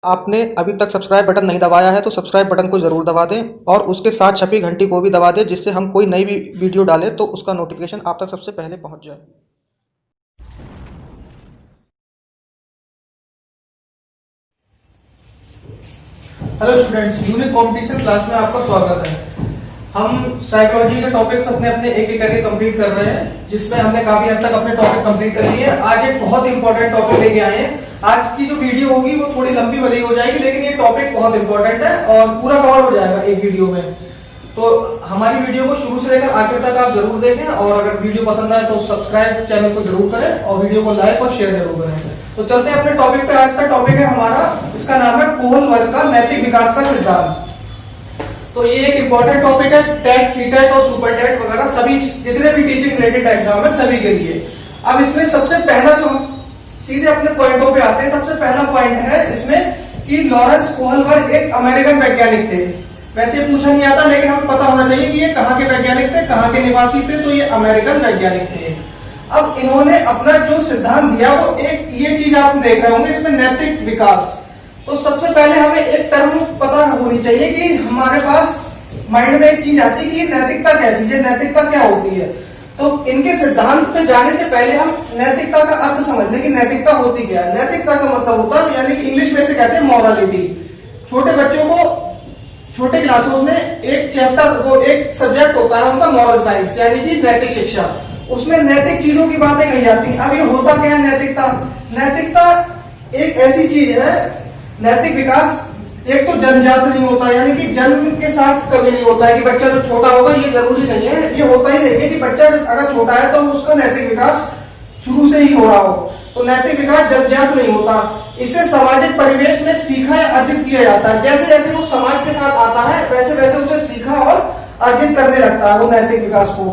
आपने अभी तक सब्सक्राइब बटन नहीं दबाया है तो सब्सक्राइब बटन को ज़रूर दबा दें और उसके साथ छपी घंटी को भी दबा दें, जिससे हम कोई नई भी वीडियो डालें तो उसका नोटिफिकेशन आप तक सबसे पहले पहुंच जाए। Hello students, unique competition class में आपका स्वागत है। हम साइकोलॉजी के टॉपिक्स अपने अपने एक एक करके कंप्लीट कर रहे हैं, जिसमें हमने काफी हद तक अपने टॉपिक कंप्लीट कर लिए। आज एक बहुत इंपॉर्टेंट टॉपिक लेके आए हैं। आज की जो वीडियो होगी वो थोड़ी लंबी भली हो जाएगी, लेकिन ये टॉपिक बहुत इंपॉर्टेंट है और पूरा कवर हो जाएगा एक वीडियो में। तो हमारी वीडियो को शुरू से लेकर आखिर तक आप जरूर देखें, और अगर वीडियो पसंद आए तो सब्सक्राइब चैनल को जरूर करें और वीडियो को लाइक और शेयर जरूर करें। तो चलते हैं अपने टॉपिक पे। आज का टॉपिक है हमारा, इसका नाम है कोहल वर्ग का नैतिक विकास का सिद्धांत। तो ये एक इंपॉर्टेंट टॉपिक है टेट, सीटेट और सुपर टेट वगैरह सभी जितने भी टीचिंग रिलेटेड एग्जाम है सभी के लिए। अब इसमें सबसे पहला जो हम सीधे अपने पॉइंटों पे आते हैं, सबसे पहला पॉइंट है इसमें कि लॉरेंस कोहलबर्ग एक अमेरिकन वैज्ञानिक थे। वैसे पूछा नहीं आता, लेकिन हमें पता होना चाहिए कि ये कहाँ के वैज्ञानिक थे, कहाँ के निवासी थे। तो ये अमेरिकन वैज्ञानिक थे। अब इन्होंने अपना जो सिद्धांत दिया वो एक ये चीज आप देख रहे होंगे इसमें, नैतिक विकास। तो सबसे पहले हमें एक टर्म पता होनी चाहिए कि हमारे पास माइंड में एक चीज आती है कि नैतिकता क्या चीज है, नैतिकता क्या होती है। तो इनके सिद्धांत पे जाने से पहले हम नैतिकता का अर्थ समझ लें कि नैतिकता होती क्या है। नैतिकता का मतलब होता है, यानी कि इंग्लिश में से कहते हैं मॉरलिटी। छोटे बच्चों को छोटे क्लासों में एक चैप्टर, वो एक सब्जेक्ट होता है उनका मॉरल साइंस, यानी कि नैतिक शिक्षा। उसमें नैतिक चीजों की बातें कही जाती हैं। अब ये होता क्या है नैतिकता? नैतिकता एक ऐसी चीज है, नैतिक विकास एक तो जन्मजात नहीं होता, यानी कि जन्म के साथ कभी नहीं होता है कि बच्चा जो छोटा होगा, ये जरूरी नहीं है। ये होता ही नहीं है कि बच्चा अगर छोटा है तो उसका नैतिक विकास शुरू से ही हो रहा हो। तो नैतिक विकास जन्मजात नहीं होता, इसे सामाजिक परिवेश में सीखा या अर्जित किया जाता है। जैसे जैसे वो समाज के साथ आता है वैसे वैसे उसे सीखा और अर्जित करने लगता है वो नैतिक विकास को।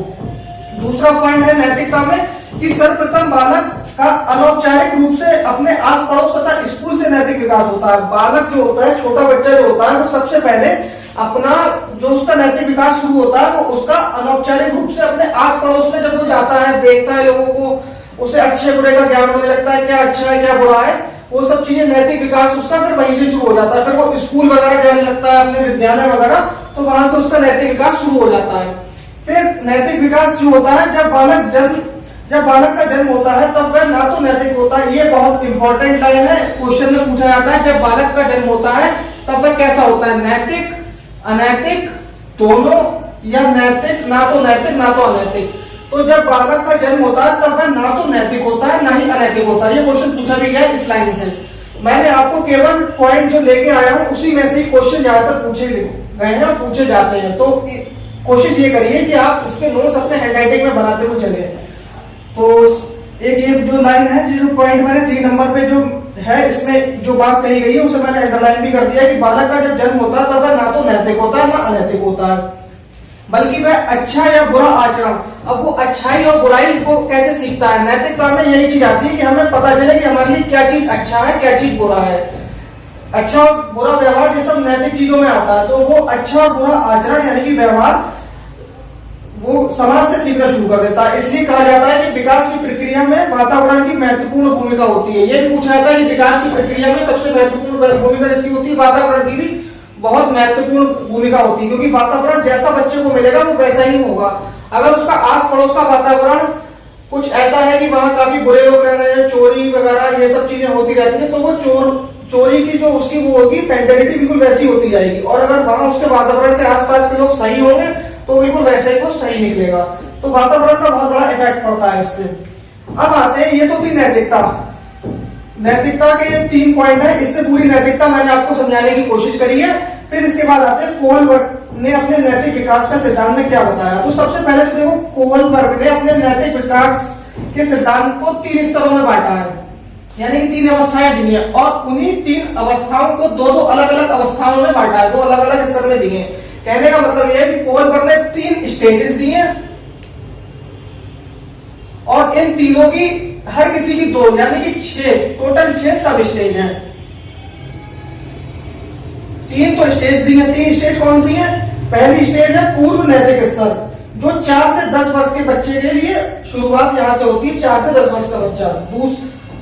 दूसरा पॉइंट है नैतिकता में कि सर्वप्रथम बालक का अनौपचारिक रूप से अपने आस पड़ोस तथा स्कूल से नैतिक विकास होता है। बालक जो होता है, छोटा बच्चा जो होता है, वो सबसे पहले अपना जो उसका नैतिक विकास शुरू होता है वो उसका अनौपचारिक रूप से अपने आस पड़ोस में जब वो जाता है, देखता है लोगों को, उसे अच्छे बुरे का ज्ञान होने लगता है, क्या अच्छा है क्या बुरा है, वो सब चीजें नैतिक विकास उसका फिर वहीं से शुरू हो जाता है। फिर वो स्कूल वगैरह जाने लगता है, अपने विद्यालय वगैरह, तो वहां से उसका नैतिक विकास शुरू हो जाता है। फिर नैतिक विकास जो होता है जब बालक का जन्म होता है तब वह ना तो नैतिक होता है। ये बहुत इंपॉर्टेंट लाइन है, क्वेश्चन में पूछा जाता है जब बालक का जन्म होता है तब वह कैसा होता है, नैतिक, अनैतिक, दोनों, या नैतिक ना तो अनैतिक। तो जब बालक का जन्म होता है तब वह ना तो नैतिक होता है ना ही अनैतिक होता है। ये क्वेश्चन पूछा भी गया है इस लाइन से। मैंने आपको केवल पॉइंट जो लेके आया हूं उसी में से ही क्वेश्चन ज्यादातर पूछे गए हैं और पूछे जाते हैं। तो कोशिश ये करिए कि आप इसके नोट्स अपने हैंडराइटिंग में बनाते हुए चले। तो एक ये जो लाइन है, जो पॉइंट मैंने 3 नंबर पे जो है, इसमें जो बात कही गई है उसे मैंने अंडरलाइन भी कर दिया कि बालक का जब जन्म होता है तब वह ना तो नैतिक होता है ना अनैतिक होता है, बल्कि वह अच्छा या बुरा आचरण। अब वो अच्छाई और बुराई को कैसे सीखता है? नैतिकता में यही चीज आती है कि हमें पता चले कि हमारे लिए क्या चीज अच्छा है, क्या चीज बुरा है। अच्छा और बुरा व्यवहार ये सब नैतिक चीजों में आता है। तो वो अच्छा और बुरा आचरण यानी कि व्यवहार वो समाज से सीखना शुरू कर देता है। इसलिए कहा जाता है कि विकास की प्रक्रिया में वातावरण की महत्वपूर्ण भूमिका होती है। ये भी पूछा जाता है कि विकास की प्रक्रिया में सबसे महत्वपूर्ण भूमिका जिसकी होती है, वातावरण की भी बहुत महत्वपूर्ण भूमिका होती है, क्योंकि वातावरण जैसा बच्चे को मिलेगा वो वैसा ही होगा। अगर उसका आस पड़ोस का वातावरण कुछ ऐसा है कि वहां काफी बुरे लोग रह रहे हैं, चोरी वगैरह ये सब चीजें होती रहती है, तो वो चोरी की जो उसकी वो होगी मेंटेलिटी बिल्कुल वैसी होती जाएगी। और अगर वहां उसके वातावरण के आसपास के लोग सही होंगे तो बिल्कुल वैसे ही वो सही निकलेगा। तो वातावरण का बहुत बड़ा इफेक्ट पड़ता है इस पे। अब आते हैं, ये तो थी नैतिकता के 3 पॉइंट है। इससे पूरी नैतिकता मैंने आपको समझाने की कोशिश करी है। फिर इसके बाद आते हैं कोहलबर्ग ने अपने नैतिक विकास का सिद्धांत में क्या बताया। तो सबसे पहले तो देखो, कोहलबर्ग ने अपने नैतिक विकास के सिद्धांत को 3 स्तरों में बांटा है, यानी कि 3 अवस्थाएं दी हैं, और उन्हीं 3 अवस्थाओं को 2 अलग अलग अवस्थाओं में बांटा है, 2 अलग अलग स्तर में दिए। कहने का मतलब यह है कि कोहलबर्ग ने 3 स्टेजेस दिए और इन तीनों की हर किसी की 2 यानी कि 6, टोटल 6 सब स्टेज हैं। 3 तो स्टेज दी है। 3 स्टेज कौन सी है? पहली स्टेज है पूर्व नैतिक स्तर, जो 4 से 10 वर्ष के बच्चे के लिए शुरुआत यहां से होती है, 4 से 10 वर्ष का बच्चा।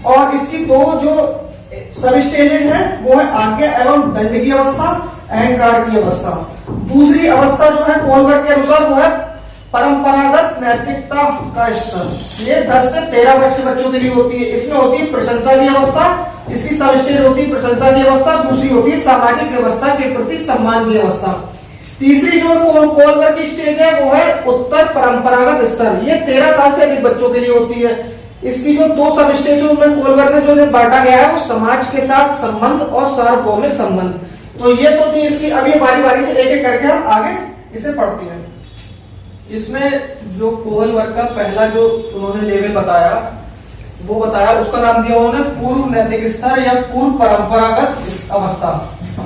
और इसकी 2 जो सब स्टेजेज है वो है आज्ञा एवं दंड की अवस्था, अहंकार की अवस्था। दूसरी अवस्था जो है कोहलबर्ग के अनुसार वो है परंपरागत नैतिकता का स्तर। ये 10 से 13 वर्ष के बच्चों के लिए होती है। इसमें होती है प्रशंसा की अवस्था, इसकी सब स्टेज होती है प्रशंसा की अवस्था। दूसरी होती है सामाजिक व्यवस्था के प्रति सम्मान की अवस्था। तीसरी जो कोहलबर्ग की स्टेज है वो है उत्तर परंपरागत स्तर। ये 13 साल से अधिक बच्चों के लिए होती है। इसकी जो 2 सब स्टेज है उनमें कोहलबर्ग ने जो बांटा गया है वो समाज के साथ संबंध और सार्वभौमिक संबंध। तो ये तो थी इसकी। अब ये बारी बारी से एक एक करके हम आगे इसे पढ़ते हैं। इसमें जो कोहलबर्ग का पहला जो उन्होंने लेवल बताया वो बताया, उसका नाम दिया उन्होंने पूर्व नैतिक स्तर या पूर्व परंपरागत अवस्था।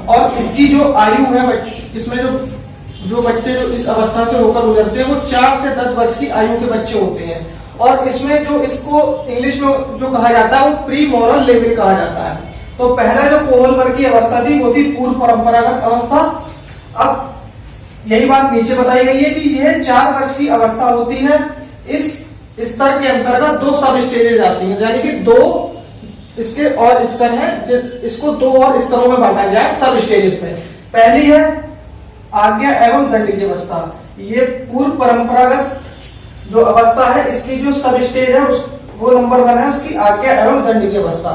और इसकी जो आयु है इसमें जो बच्चे जो इस अवस्था से होकर गुजरते हैं वो 4 से 10 वर्ष की आयु के बच्चे होते हैं। और इसमें जो इसको इंग्लिश में जो कहा जाता है वो प्री मॉरल लेवल कहा जाता है। तो पहला जो कोहलबर्ग की अवस्था थी वो थी पूर्व परंपरागत अवस्था। अब यही बात नीचे बताई गई है कि यह 4 वर्ष की अवस्था होती है। इस स्तर के अंतर्गत 2 सब स्टेजेज आती हैं, यानी कि 2 इसके और स्तर हैं। इसको 2 और स्तरों में बांटा गया है सब स्टेजेस में। पहली है आज्ञा एवं दंड की अवस्था। ये पूर्व परंपरागत जो अवस्था है इसकी जो सब स्टेज है वो नंबर 1 है उसकी आज्ञा एवं दंड की अवस्था,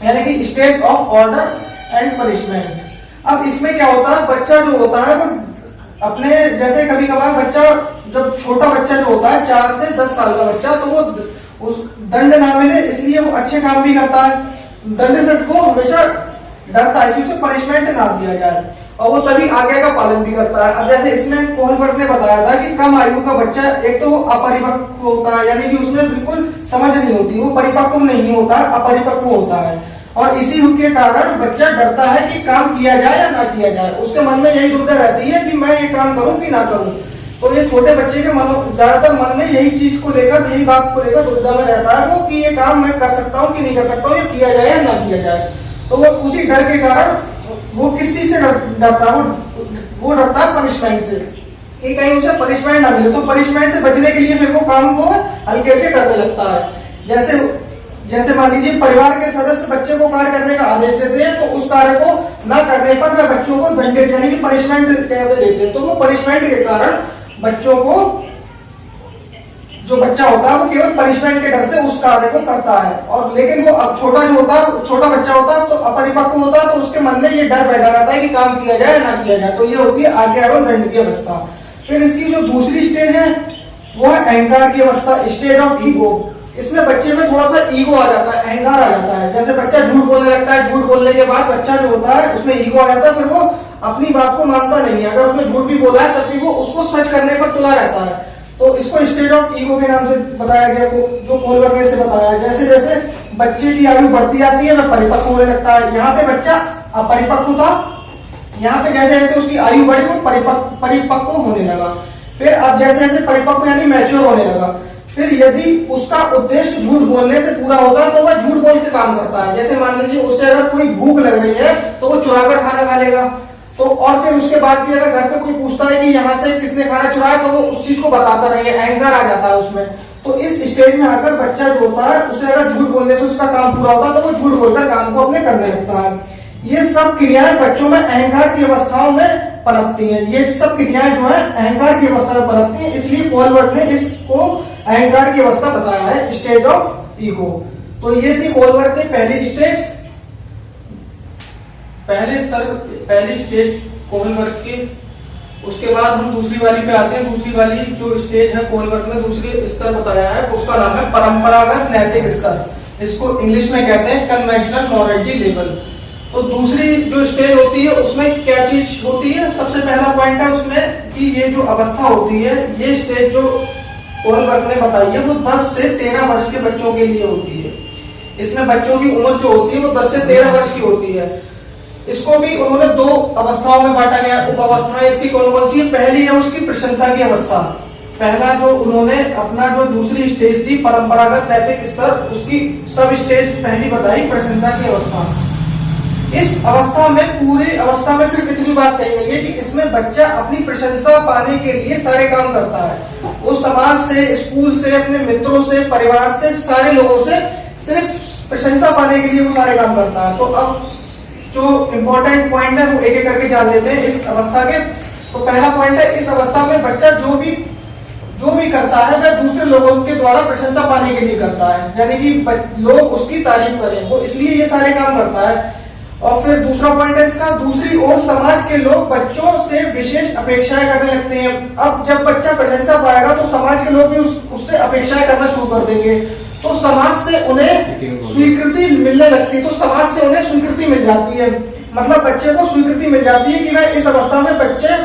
यानी कि state of order and punishment. अब इसमें क्या होता है, बच्चा जो होता है वो अपने जैसे कभी कभार बच्चा जब छोटा बच्चा जो होता है 4 से 10 साल का बच्चा, तो वो उस दंड ना मिले इसलिए वो अच्छे काम भी करता है। दंड से वो हमेशा डरता है कि उसे पनिशमेंट ना दिया जाए और वो तभी आज्ञा का पालन भी करता है। अब जैसे इसमें कोहलबर्ग ने बताया था कि कम आयु का बच्चा एक तो वो अपरिपक्व होता है, यानी कि उसमें बिल्कुल समझ नहीं होती, वो परिपक्व नहीं होता, अपरिपक्व होता है। और इसी के कारण बच्चा डरता है कि काम किया जाए या ना किया जाए। उसके मन में यही दुविधा रहती है कि मैं ये काम करूं कि ना करूं। तो ये छोटे बच्चे के ज्यादातर मन में यही चीज को लेकर, यही बात को लेकर दुविधा में रहता है वो कि ये काम मैं कर सकता हूँ कि नहीं कर सकता हूँ, ये किया जाए या ना किया जाए। तो वो उसी डर के कारण वो किस चीज से डरता है, वो डरता है पनिशमेंट से कि कहीं उसे पनिशमेंट ना मिले। तो पनिशमेंट से बचने के लिए फिर वो काम को हल्के हल्के करने लगता है। जैसे मान लीजिए परिवार के सदस्य बच्चे को कार्य करने का आदेश देते हैं, तो उस कार्य को न करने पर वह बच्चों को दंडित यानी कि पनिशमेंट कहते देते हैं। तो वो पनिशमेंट के कारण बच्चों को, जो बच्चा होता है वो केवल पनिशमेंट के डर से उस कार्य को करता है। और लेकिन वो अब छोटा बच्चा होता है तो अपरिपक्व होता है, तो उसके मन में ये डर बैठा रहता है कि काम किया जाए ना किया जाए। तो ये होती है आज्ञा एवं दंड की अवस्था। फिर इसकी जो दूसरी स्टेज है वो है अहंकार की अवस्था, स्टेज ऑफ ईगो। इसमें बच्चे में थोड़ा सा ईगो आ जाता है, अहंकार आ जाता है। जैसे बच्चा झूठ बोलने लगता है, झूठ बोलने के बाद बच्चा जो होता है उसमें ईगो आ जाता है, फिर वो अपनी बात को मानता नहीं है। अगर उसने झूठ भी बोला है तब भी वो उसको सच करने पर तुला रहता है। तो इसको स्टेज ऑफ ईगो के नाम से बताया गया, जो कोहलबर्ग ने से बताया। जैसे जैसे बच्चे की आयु बढ़ती जाती है वह परिपक्व होने लगता है। यहाँ पे बच्चा अपरिपक्व था, यहाँ पे जैसे जैसे उसकी आयु बढ़ी वो परिपक्व होने लगा। फिर अब जैसे जैसे परिपक्व यानी मैच्योर होने लगा। फिर यदि उसका उद्देश्य झूठ बोलने से पूरा होता है तो वह झूठ बोल के काम करता है। जैसे मान लीजिए उससे अगर कोई भूख लग रही है तो वो चुरा कर खाना खा लेगा। तो और फिर उसके बाद भी अगर घर पे कोई पूछता है कि यहाँ से किसने खाना चुराया तो वो उस चीज को बताता रहेगा, अहंकार आ जाता है उसमें। तो इस स्टेज में आकर बच्चा जो होता है उसे अगर झूठ बोलने से उसका काम पूरा होता है तो वो झूठ बोलकर काम को अपने करने लगता है। ये सब क्रियाएं बच्चों में अहंकार की अवस्थाओं में पनपती हैं। ये सब क्रियाएं जो है अहंकार की अवस्था में पनपती हैं, इसलिए कोहलबर्ग ने इसको अहंकार की अवस्था बताया है, स्टेज ऑफ ईगो। तो ये थी कोहलबर्ग की पहली स्टेज, पहली स्टेज कोहलबर्ग की। उसके बाद हम दूसरी वाली पे आते हैं। दूसरी वाली जो स्टेज है कोहलबर्ग ने दूसरी स्तर बताया है, उसका नाम है परंपरागत नैतिक स्तर। इसको इंग्लिश में कहते हैं कन्वेंशनल मॉरलिटी लेवल। तो दूसरी जो स्टेज होती है उसमें क्या चीज होती है, सबसे पहला पॉइंट है उसमें कि ये जो अवस्था होती है, ये स्टेज जो कोहलबर्ग ने बताई है वो 10 से 13 वर्ष के बच्चों के लिए होती है। इसमें बच्चों की उम्र जो होती है वो 10 से 13 वर्ष की होती है। इसको भी उन्होंने 2 अवस्थाओं में बांटा गया। उप अवस्थाएं इसकी कौन कौन सी है? पहली है उसकी प्रशंसा की अवस्था। पहला जो उन्होंने अपना जो दूसरी स्टेज थी परंपरागत नैतिक स्तर, उसकी सब स्टेज पहली बताई प्रशंसा की अवस्था। इस अवस्था में पूरी अवस्था में सिर्फ इतनी बात कही गई है कि इसमें बच्चा अपनी प्रशंसा पाने के लिए सारे काम करता है। वो समाज से, स्कूल से, अपने मित्रों से, परिवार से, सारे लोगों से सिर्फ प्रशंसा पाने के लिए वो सारे काम करता है। तो अब जो इम्पोर्टेंट पॉइंट है वो एक एक करके जान लेते हैं इस अवस्था के। तो पहला पॉइंट है, इस अवस्था में बच्चा जो भी करता है वह दूसरे लोगों के द्वारा प्रशंसा पाने के लिए करता है, यानी कि लोग उसकी तारीफ करें, वो इसलिए ये सारे काम करता है। और फिर दूसरा पॉइंट है इसका, दूसरी ओर समाज के लोग बच्चों से विशेष अपेक्षाएं करने लगते हैं। अब जब बच्चा प्रशंसा पाएगा तो समाज के लोग भी उससे अपेक्षाएं करना शुरू कर देंगे, तो समाज से उन्हें स्वीकृति मिलने लगती है, तो समाज से उन्हें स्वीकृति मिल जाती है, मतलब बच्चे को स्वीकृति मिल जाती है कि वह इस अवस्था में बच्चे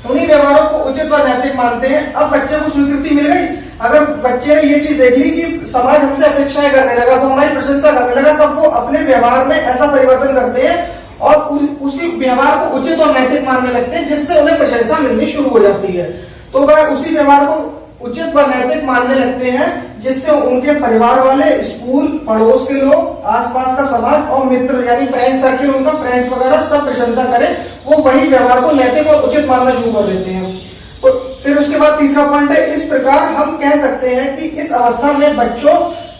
उन्हीं व्यवहारों को उचित व नैतिक मानते हैं। अब बच्चे को स्वीकृति मिल गई, अगर बच्चे ने ये चीज देख ली कि समाज हमसे अपेक्षाएं करने लगा, वो हमारी प्रशंसा करने लगा, तब वो अपने व्यवहार में ऐसा परिवर्तन करते हैं और उसी व्यवहार को उचित और नैतिक मानने लगते हैं, जिससे उन्हें प्रशंसा मिलनी शुरू हो जाती है। तो वह उसी व्यवहार को उचित व नैतिक मानने लगते हैं, जिससे उनके परिवार वाले, स्कूल, पड़ोस के लोग, आसपास का समाज और मित्र यानी फ्रेंड सर्किल, उनका फ्रेंड्स वगैरह सब प्रशंसा करें, वो वही व्यवहार को नैतिक और उचित मानना शुरू कर देते हैं। तो फिर उसके बाद तीसरा पॉइंट है, इस प्रकार हम कह सकते हैं कि इस अवस्था में बच्चों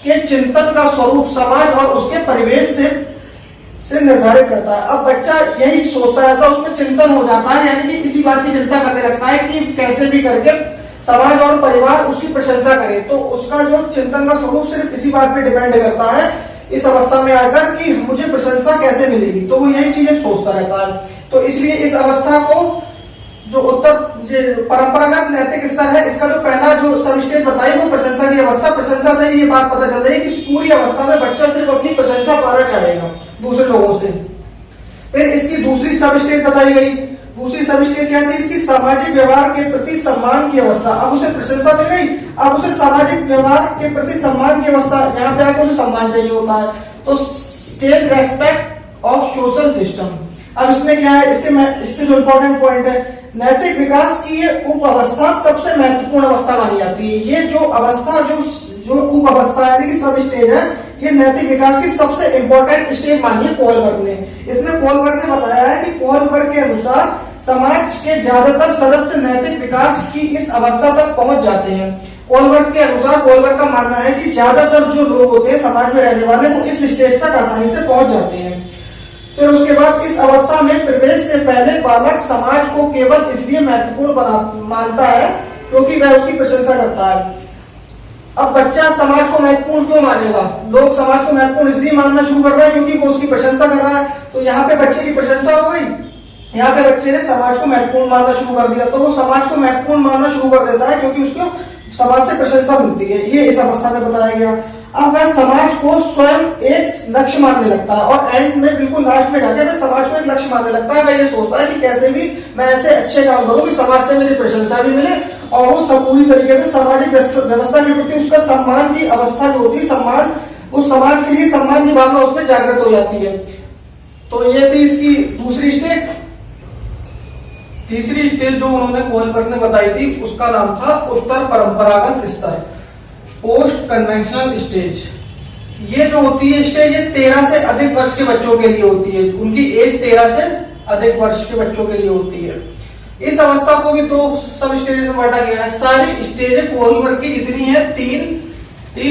के चिंतन का स्वरूप समाज और उसके परिवेश से निर्धारित करता है। अब बच्चा यही सोचता रहता है, उसमें चिंतन हो जाता है, यानी कि इसी बात की चिंता करने लगता है कि कैसे भी करके समाज और परिवार उसकी प्रशंसा करे। तो उसका जो चिंतन का स्वरूप सिर्फ इसी बात पे डिपेंड करता है इस अवस्था में आकर कि मुझे प्रशंसा कैसे मिलेगी, तो वो यही चीजें सोचता रहता है। तो इसलिए इस अवस्था को जो परंपरागत नैतिक स्तर है, इसका जो पहला जो सब स्टेज बताई वो प्रशंसा की अवस्था। प्रशंसा से ये बात पता चल रही है कि इस पूरी अवस्था में बच्चा सिर्फ अपनी प्रशंसा पाना चाहेगा दूसरे लोगों से। फिर इसकी दूसरी सब स्टेज बताई गई। दूसरी सब स्टेज क्या थी इसकी, सामाजिक व्यवहार के प्रति सम्मान की अवस्था। अब उसे प्रशंसा मिल गई, अब उसे सामाजिक व्यवहार के प्रति सम्मान की अवस्था, यहाँ पे आकर उसे सम्मान चाहिए होता है। तो stage respect of social system. अब इसमें क्या है, इसके जो इंपॉर्टेंट पॉइंट है, नैतिक विकास की ये उप अवस्था सबसे महत्वपूर्ण अवस्था मानी जाती है। ये जो अवस्था जो उप अवस्था यानी कि सब स्टेज है, ये नैतिक विकास की सबसे इंपॉर्टेंट स्टेज मानी है कोहलबर्ग ने। इसमें कोहलबर्ग ने बताया है कि कोहलबर्ग के अनुसार समाज के ज्यादातर सदस्य नैतिक विकास की इस अवस्था तक पहुंच जाते हैं। कोहलबर्ग के अनुसार, कोहलबर्ग का मानना है कि ज्यादातर जो लोग होते हैं समाज में रहने वाले, वो इस स्टेज तक आसानी से पहुंच जाते हैं। फिर उसके बाद इस अवस्था में प्रवेश से पहले बालक समाज को केवल इसलिए महत्वपूर्ण मानता है क्योंकि वह उसकी प्रशंसा करता है। अब बच्चा समाज को महत्वपूर्ण क्यों मानेगा, लोग समाज को महत्वपूर्ण इसलिए मानना शुरू कर रहे हैं क्योंकि वो उसकी प्रशंसा कर रहा है। तो यहाँ पे बच्चे की प्रशंसा हो गई, यहाँ पे बच्चे ने समाज को महत्वपूर्ण मानना शुरू कर दिया, तो वो समाज को महत्वपूर्ण मानना शुरू कर देता है क्योंकि उसको समाज से प्रशंसा मिलती है। ये इस अवस्था में बताया गया। अब वह समाज को स्वयं एक लक्ष्य मानने लगता है और एंड में बिल्कुल लास्ट में जाके वह समाज को एक लक्ष्य मानने लगता है। वह ये सोचता है कि कैसे भी मैं ऐसे अच्छे काम करूं कि समाज से मेरी प्रशंसा भी मिले और वो सब पूरी तरीके से सामाजिक व्यवस्था के प्रति उसका सम्मान की अवस्था जो होती है, सम्मान, उस समाज के लिए सम्मान की भावना उसमें जागृत हो जाती है। तो ये थी इसकी दूसरी स्टेज। तीसरी स्टेज जो उन्होंने कोहलबर्ग ने बताई थी उसका नाम था उत्तर परंपरागत स्तर, पोस्ट कन्वेंशनल स्टेज। ये जो होती है स्टेज, ये 13 से अधिक वर्ष के बच्चों के लिए होती है, उनकी एज 13 से अधिक वर्ष के बच्चों के लिए होती है। इस अवस्था को भी दो सब स्टेज में बांटा गया है। सारी स्टेजें कोहलबर्ग की जितनी है तीन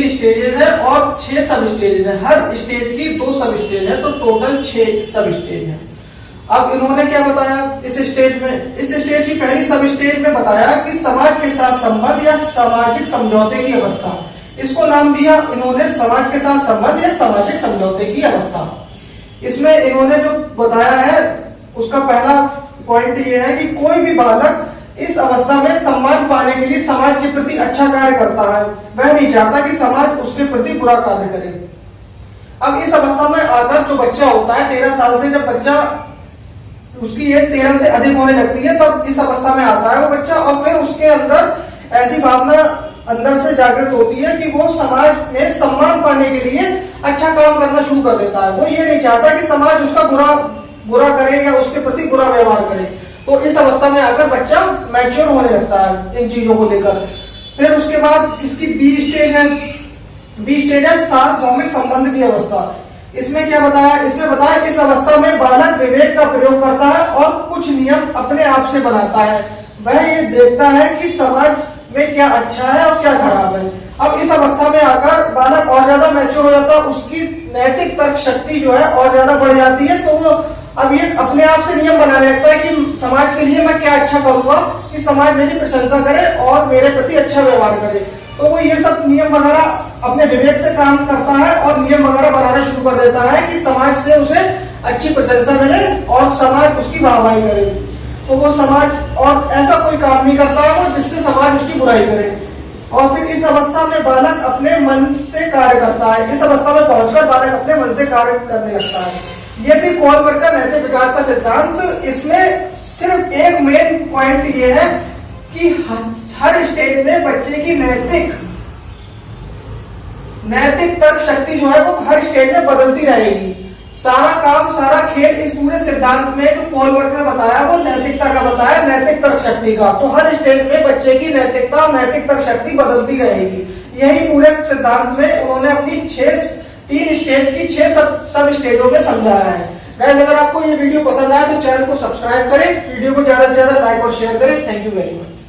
स्टेजेस है और 6 सब स्टेजेस है। हर स्टेज की 2 सब स्टेज है, तो टोटल 6 सब स्टेज है। अब इन्होंने क्या बताया इस स्टेज में, इस स्टेज की पहली सब स्टेज में बताया कि समाज के साथ संबंध या सामाजिक समझौते की अवस्था। इसको नाम दिया इन्होंने समाज के साथ संबंध या सामाजिक समझौते की अवस्था। इसमें इन्होंने जो बताया है उसका पहला पॉइंट ये है कि कोई भी बालक इस अवस्था में सम्मान पाने के लिए समाज के प्रति अच्छा कार्य करता है, वह नहीं चाहता कि समाज उसके प्रति बुरा कार्य करे। अब इस अवस्था में आकर जो बच्चा होता है 13 साल से, जब बच्चा उसकी एज 13 से अधिक होने लगती है, तब इस अवस्था में आता है वो बच्चा और फिर उसके अंदर ऐसी भावना अंदर से जागृत होती है कि वो समाज में सम्मान पाने के लिए अच्छा काम करना शुरू कर देता है। वो ये नहीं चाहता कि समाज उसका बुरा करे या उसके प्रति बुरा व्यवहार करे। तो इस अवस्था में आकर बच्चा मैच्योर होने लगता है इन चीजों को लेकर। फिर उसके बाद इसकी बी स्टेज है सार्वभौमिक संबंध की अवस्था। इसमें क्या बताया, इसमें बताया इस अवस्था में बालक विवेक का प्रयोग करता है और कुछ नियम अपने आप से बनाता है। वह ये देखता है कि समाज में क्या अच्छा है और क्या खराब है। अब इस अवस्था में आकर बालक और ज्यादा मैच्योर हो जाता है, उसकी नैतिक तर्क शक्ति जो है और ज्यादा बढ़ जाती है। तो वो अब ये अपने आप से नियम बनाने लगता है कि समाज के लिए मैं क्या अच्छा करूंगा कि समाज मेरी प्रशंसा करे और मेरे प्रति अच्छा व्यवहार करे। तो वो ये सब नियम वगैरह अपने विवेक से काम करता है और नियम वगैरह बनाना शुरू कर देता है कि समाज से उसे अच्छी प्रशंसा मिले और समाज उसकी वाहवाही करे। तो वो समाज और ऐसा कोई काम नहीं करता है वो जिससे समाज उसकी बुराई करे। और फिर इस अवस्था में बालक अपने मन से कार्य करता है। इस अवस्था में पहुंचकर बालक अपने मन से कार्य करने लगता है। ये थी कोलबर्ग का नैतिक विकास का सिद्धांत। इसमें सिर्फ एक मेन पॉइंट ये है कि हर स्टेज में बच्चे की नैतिक तर्क शक्ति जो है वो हर स्टेज में बदलती रहेगी। सारा काम सारा खेल इस पूरे सिद्धांत में जो कोलबर्ग ने बताया वो नैतिकता का बताया, नैतिक तर्क शक्ति का। तो हर स्टेज में बच्चे की नैतिकता और नैतिक तर्क शक्ति बदलती रहेगी। यही पूरे सिद्धांत में उन्होंने अपनी 3 स्टेज की 6 सब स्टेजों में समझाया है। गाइस, अगर आपको ये वीडियो पसंद आया तो चैनल को सब्सक्राइब करें, वीडियो को ज्यादा से ज्यादा लाइक और शेयर करें। Thank you very much.